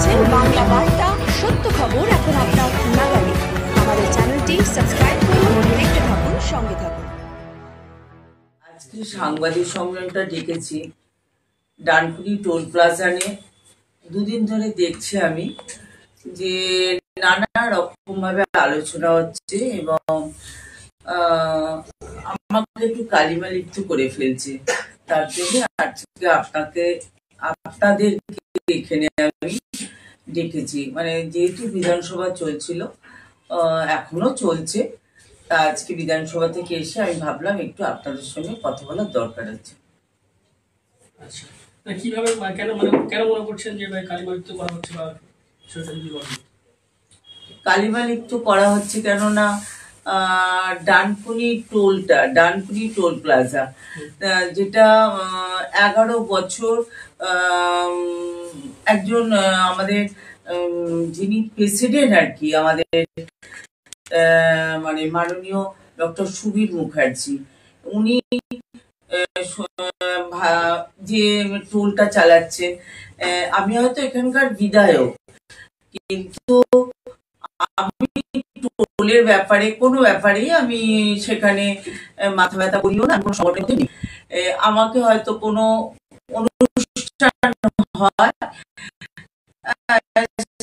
দেখছেন বাংলা বার্তা, সত্য খবর এখন আপনার নাগালে। আমাদের চ্যানেলটি সাবস্ক্রাইব করুন, দেখতে থাকুন, সঙ্গে থাকুন। আজকে সাংবাদিক সম্মেলনটা ডেকেছি ডানকুনি টোল প্লাজা নিয়ে। দুদিন ধরে দেখছি আমি যে নানা রকম ভাবে আলোচনা হচ্ছে এবং আমাকে একটু কালিমা লিপ্ত করে ফেলছে। তার জন্য আজকে আপনাদেরকে এখানে আমি ডেকেছি। মানে যেহেতু বিধানসভা চলছিল, এখনো চলছে, তা আজকে বিধানসভা থেকে এসে আমি ভাবলাম একটু আপনাদের সঙ্গে কথা বলার দরকার আছে। আচ্ছা, কিভাবে কেন মনে করছেন যে কালিমা লিপ্ত করা হচ্ছে বা সেটা যদি বলেন? কালিমা লিপ্ত করা হচ্ছে কেননা ডানকুনি টোল প্লাজা, যেটা 11 বছর একজন আমাদের যিনি প্রেসিডেন্ট আর কি, আমাদের মানে মাননীয় ডক্টর সুবীর মুখার্জি, উনি যে টোলটা চালাচ্ছেন। আমি হয়তো এখানকার বিধায়ক, কিন্তু আমি টোলের ব্যাপারে কোনো ব্যাপারেই আমি সেখানে মাথা ব্যথা করিও না, কোনো সংগঠন নেই। আমাকে হয়তো কোনো অনুষ্ঠান হয়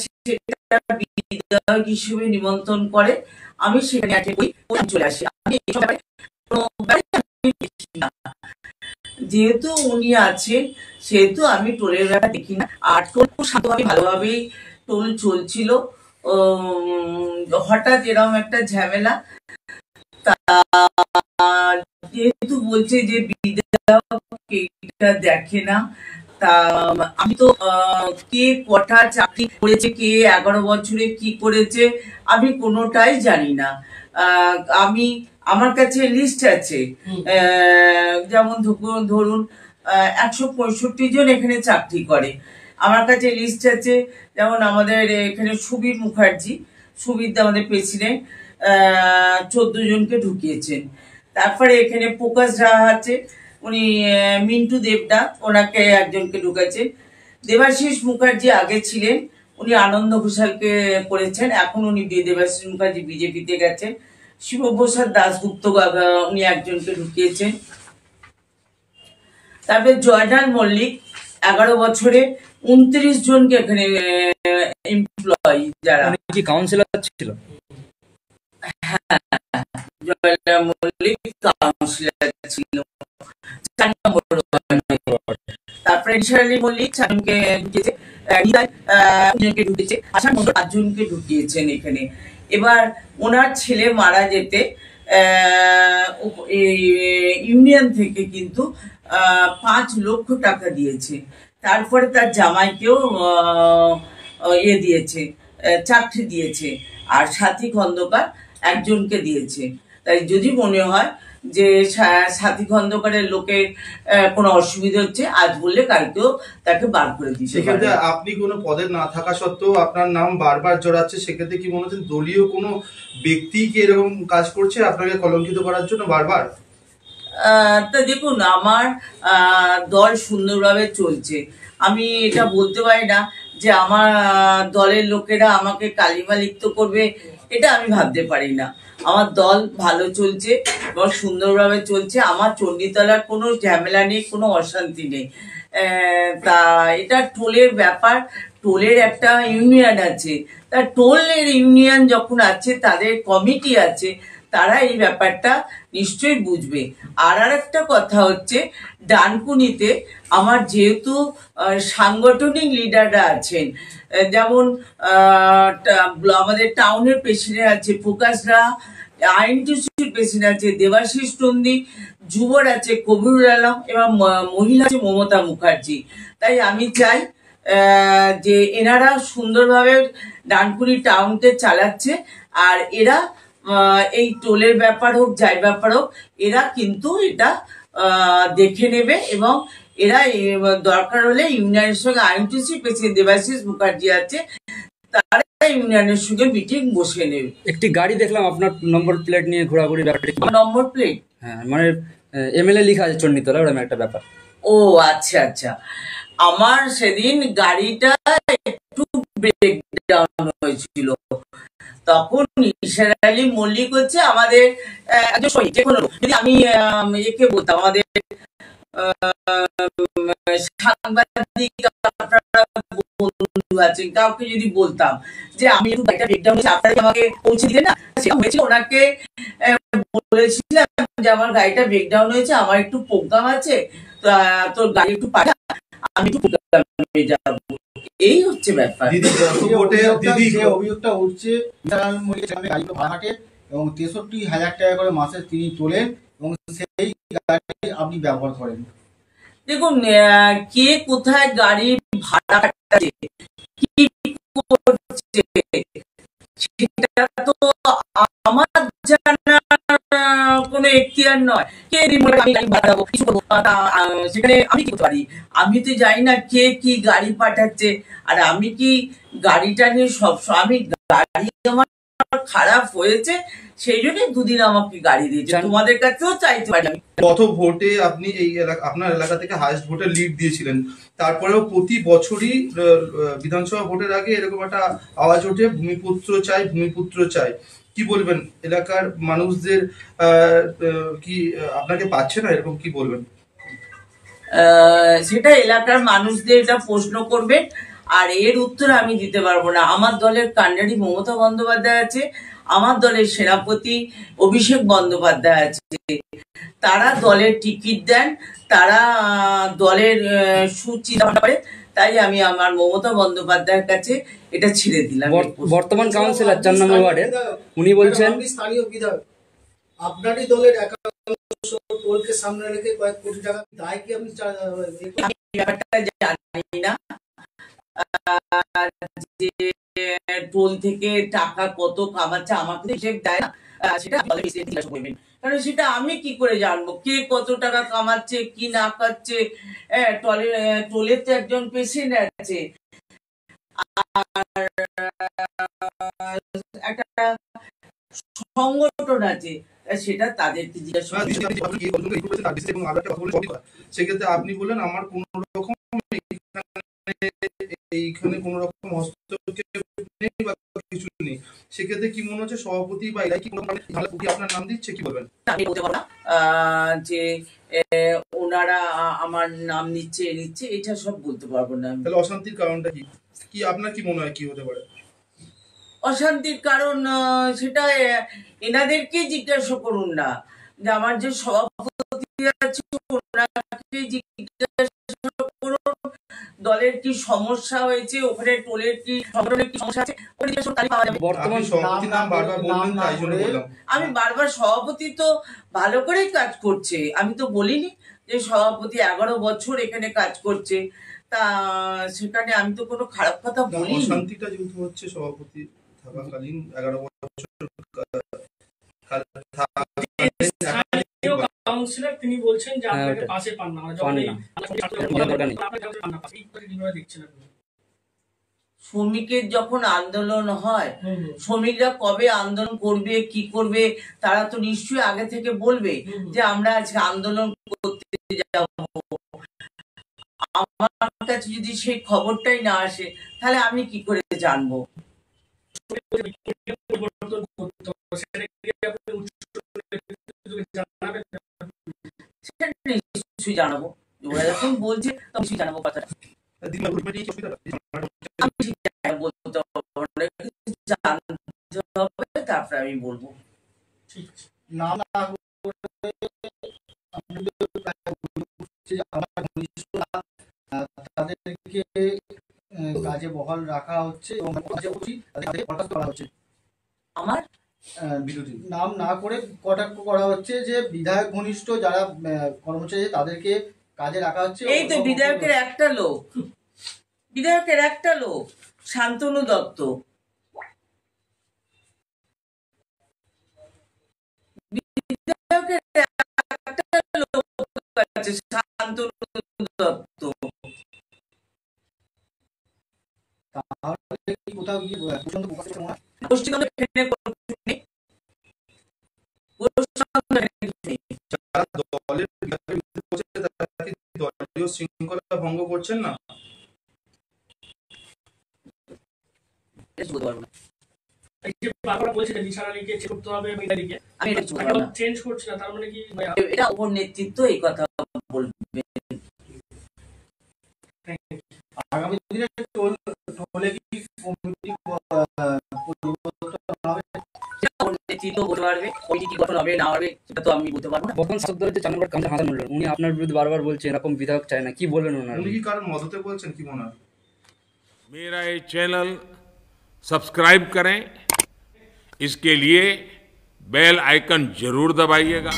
সেটা বিধায়ক হিসেবে নিমন্ত্রণ করে, আমি সেখানে চলে আসি। আমি এইসব ব্যাপারে যেহেতু উনি আছেন সেহেতু আমি টোলের ব্যাপার দেখি না। আর টোল শান্তভাবে ভালোভাবেই টোল চলছিল। হঠাৎ এরকম একটা ঝামেলা, যেহেতু বলছে যে বিধায়ক এটা দেখে না, তা আমি তো কে কটা চাকরি করেছে, কে 11 বছরে কি করেছে আমি কোনোটাই জানি না। আমার কাছে লিস্ট আছে, যেমন ধরুন 165 জন এখানে চাকরি করে। আমার কাছে লিস্ট আছে, যেমন আমাদের এখানে সুবীর মুখার্জি, আমাদের প্রেসিডেন্ট, 14 জনকে ঢুকিয়েছেন। তারপরে এখানে প্রকাশ রাহা আছে, উনি মিন্টু দেবদা, ওনাকে একজনকে ঢুকাচ্ছেন। দেবাশিস মুখার্জি আগে ছিলেন, উনি আনন্দ ঘোষালকে করেছেন, এখন উনি দেবাশিস মুখার্জি বিজেপিতে গেছেন। শিবপ্রসাদ দাশগুপ্ত উনি একজনকে ঢুকিয়েছেন। তারপরে জয়নাল মল্লিক 11 বছরে 29 জনকে এখানে এমপ্লয়ি, যারা কি কাউন্সিলর ছিল। হ্যাঁ, জয়নাল মল্লিক কাউন্সিলর ছিল। তারপরে নিশালী মল্লিক 4 জনকে ঢুকিয়েছে, ঢুকিয়েছে, আসাম 5 জনকে ঢুকিয়েছেন এখানে। এবার ওনার ছেলে মারা যেতে ইউনিয়ন থেকে কিন্তু 5 লক্ষ টাকা দিয়েছে। তারপরে তার জামাইকেও দিয়েছে, চাকরি দিয়েছে, আর সাথী খন্দকার একজনকে দিয়েছে। তাই যদি মনে হয় যে সাথী খন্দকারের লোকের কোনো অসুবিধা হচ্ছে, আজ বললে কালকেও তাকে বার করে দিচ্ছে। সেক্ষেত্রে আপনি কোনো পদে না থাকা সত্ত্বেও আপনার নাম বারবার জড়াচ্ছে, সেক্ষেত্রে কি মনে হচ্ছে দলীয় কোনো ব্যক্তি কি এরকম কাজ করছে আপনাকে কলঙ্কিত করার জন্য বারবার? তা দেখুন, আমার দল সুন্দরভাবে চলছে। আমি এটা বলতে পারি না যে আমার দলের লোকেরা আমাকে কালিমা লিপ্ত করবে, এটা আমি ভাবতে পারি না। আমার দল ভালো চলছে এবং সুন্দরভাবে চলছে। আমার চণ্ডীতলার কোনো ঝামেলা নেই, কোনো অশান্তি নেই। তা এটা টোলের ব্যাপার, টোলের একটা ইউনিয়ন আছে, তা টোলের ইউনিয়ন যখন আছে, তাদের কমিটি আছে, তারা এই ব্যাপারটা নিশ্চয়ই বুঝবে। আর একটা কথা হচ্ছে, ডানকুনিতে আমার যেহেতু সাংগঠনিক লিডাররা আছেন, যেমন আমাদের টাউনের প্রেসিডেন্ট আছে প্রকাশ রাহা, আইএনটিসির প্রেসিডেন্ট আছে দেবাশিস নন্দী, যুবর আছে কবিরুল আলম এবং মহিলা আছে মমতা মুখার্জি। তাই আমি চাই যে এনারা সুন্দরভাবে ডানকুনি টাউনকে চালাচ্ছে, আর এরা এই টোলের ব্যাপার হোক, যাই ব্যাপার হোক, এরা কিন্তু এটা দেখে নেবে এবং এরা দরকার হলে ইউনিয়নের সঙ্গে আইএনটিসি প্রেসিডেন্ট দেবাশিস মুখার্জি আছে, তারা ইউনিয়নের সঙ্গে মিটিং বসে নেবে। একটি গাড়ি দেখলাম আপনার নম্বর প্লেট নিয়ে ঘোরাঘুরি, নম্বর প্লেট? হ্যাঁ, মানে এমএলএ লেখা আছে চণ্ডীতলা, ওরকম একটা ব্যাপার। ও আচ্ছা আচ্ছা, আমার সেদিন গাড়িটা একটু ব্রেকডাউন হয়েছিল, তখন নিসার আলী মল্লিক হচ্ছে আমাদের একজন শহীদ। যে কোনো লোক, যদি আমি একে বলতাম, আমাদের সাংবাদিক আপনারা বন্ধু আছেন, কাউকে যদি বলতাম যে আমি একটু গাড়িটা ব্রেকডাউন হয়েছে, আপনারা আমাকে পৌঁছে দিলেন না, সেটা হয়েছিল। ওনাকে বলেছিলাম যে আমার গাড়িটা ব্রেকডাউন হয়েছে, আমার একটু প্রোগ্রাম আছে, তোর গাড়ি একটু পাঠা, আমি একটু প্রোগ্রামে যাবো। এই হচ্ছে ব্যাপার। যে অভিযোগটা উঠছে গাড়িগুলো ভাড়া হাঁটে এবং 63,000 টাকা করে মাসে তিনি তোলেন এবং সেই গাড়ি আপনি ব্যবহার করেন। দেখুন, কে কোথায় গাড়ি ভাড়া কাটাচ্ছে, কি করছে, সেটা তো আমার জানার কোনো এখতিয়ার নয়। কে গাড়ি ভাড়া দেবো, কিছু করবো, সেখানে আমি কি করতে পারি? আমি তো জানি না কে কি গাড়ি পাঠাচ্ছে। আর আমি কি গাড়িটা নিয়ে সবসময়, আমি গাড়ি আমার খারাপ হয়েছে সেই জন্য দুদিন আমাকে গাড়ি দিয়েছে, তোমাদের কাছেও চাইতে পারি আমি। গত ভোটে আপনি এই আপনার এলাকা থেকে হাইয়েস্ট ভোটে লিড দিয়েছিলেন, তারপরেও প্রতি বছরই বিধানসভা ভোটের আগে এরকম একটা আওয়াজ ওঠে, ভূমিপুত্র চাই, ভূমিপুত্র চাই। কি বলবেন, এলাকার মানুষদের কি আপনাকে পাচ্ছে না, এরকম কি বলবেন? সেটা এলাকার মানুষদের এটা প্রশ্ন করবেন, আর এর উত্তর আমি দিতে পারবো না। আমার দলের কান্ডারি মমতা বন্দ্যোপাধ্যায় আছে, আমার দলের সেনাপতি অভিষেক বন্দ্যোপাধ্যায় আছে, তারা দলের টিকিট দেন, তারা দলের সুচিন্তা করে। তাই আমি আমার মমতা বন্দ্যোপাধ্যায়ের কাছে এটা ছেড়ে দিলাম। বর্তমান কাউন্সিলর 4 নম্বর ওয়ার্ডের উনি বলছেন, স্থানীয় বিধায়ক, আপনারই দলের একাংশ টোলকে সামনে রেখে কয়েক কোটি টাকা দায় কি আপনি ব্যাপারটা জানি না, যে টোল থেকে টাকা কত কামাচ্ছে আমাকে হিসেব দেয় না, সেটা জিজ্ঞাসা করবেন। কারণ সেটা আমি কি করে জানবো কে কত টাকা কামাচ্ছে কি না কাচ্ছে? টোলে তো একজন পেশেন্ট আছে, আর একটা সংগঠন আছে, সেটা তাদেরকে জিজ্ঞাসা সেক্ষেত্রে আপনি বললেন আমার কোন রকম এইখানে কোন রকম হস্তক্ষেপ নেই বা কিছু নেই, সেক্ষেত্রে কি মনে হচ্ছে সভাপতি বা এরা কি আপনার নাম দিচ্ছে, কি বলবেন? আমি বলতে পারবো না যে ওনারা আমার নাম নিচ্ছে এটা সব বলতে পারবো না। তাহলে অশান্তির কারণটা কি, কি আপনার কি মনে হয় কি হতে পারে? অশান্তির কারণ সেটা এনাদেরকে জিজ্ঞাসা করুন না, যে আমার যে সভাপতি আছে ওনাকে জিজ্ঞাসা করুন দলের কি সমস্যা হয়েছে, ওখানে টোলের কি সংগঠনের কি সমস্যা আছে, বর্তমান সভাপতি নাম বারবার বললেন তাই জন্য বললাম। আমি বারবার সভাপতি তো ভালো করেই কাজ করছে, আমি তো বলিনি যে সভাপতি 11 বছর এখানে কাজ করছে, তা সেখানে আমি তো কোনো খারাপ কথা বলিনি। অশান্তিটা যেহেতু হচ্ছে সভাপতি থাকাকালীন 11 বছর কাউন্সিলর, তিনি বলছেন যে আপনাকে পাশে পান না, শ্রমিকের যখন আন্দোলন হয়, শ্রমিকরা কবে আন্দোলন করবে কি করবে তারা তো নিশ্চয়ই আগে থেকে বলবে যে আমরা আজকে আন্দোলন করতে যাব। আমার কাছে যদি সেই খবরটাই না আসে তাহলে আমি কি করে জানবো? নিশ্চয়ই জানাবো, ওরা যখন বলছে নিশ্চয়ই জানাবো কথাটা। তারপরে আমি বলবো। তাদেরকে কাজে বহাল রাখা হচ্ছে এবং আমার বিরোধী নাম না করে কটাক্ষ করা হচ্ছে যে বিধায়ক ঘনিষ্ঠ যারা কর্মচারী তাদেরকে কাজে রাখা হচ্ছে। এই তো বিধায়কের একটা লোক শান্তনু দত্ত, বিধায়কের একটা লোক আছে শান্তনু দত্ত। তাহলে কোথাও গিয়ে দলীয় শৃঙ্খলা ভঙ্গ করছেন না? এটা বলতে পারবো না। এই যে বারবার বলছিলেন নিসার আলীকে চেক করতে হবে বা ইত্যাদিকে, আমি এটা কিছু বলতে পারবো না। চেঞ্জ করছে না, তার মানে কি এটা উপর নেতৃত্ব এই কথা বলবে। আগামী দিনে টোলে কি কমিটি পরিবর্তন হবে? সেটা উপর নেতৃত্ব বলতে পারবে, কমিটি কি গঠন হবে না হবে সেটা তো আমি বলতে পারবো না। বর্তমান শাসক দলের যে 4 নম্বর কাউন্সিলর হাসান মোল্লা, উনি আপনার বিরুদ্ধে বারবার বলছেন এরকম বিধায়ক চায় না, কি বলবেন ওনার? উনি কি কারণ মদতে বলছেন কি মনে হয়? मेरा ये चैनल सब्सक्राइब करें, इसके लिए बेल आइकन जरूर दबाइएगा।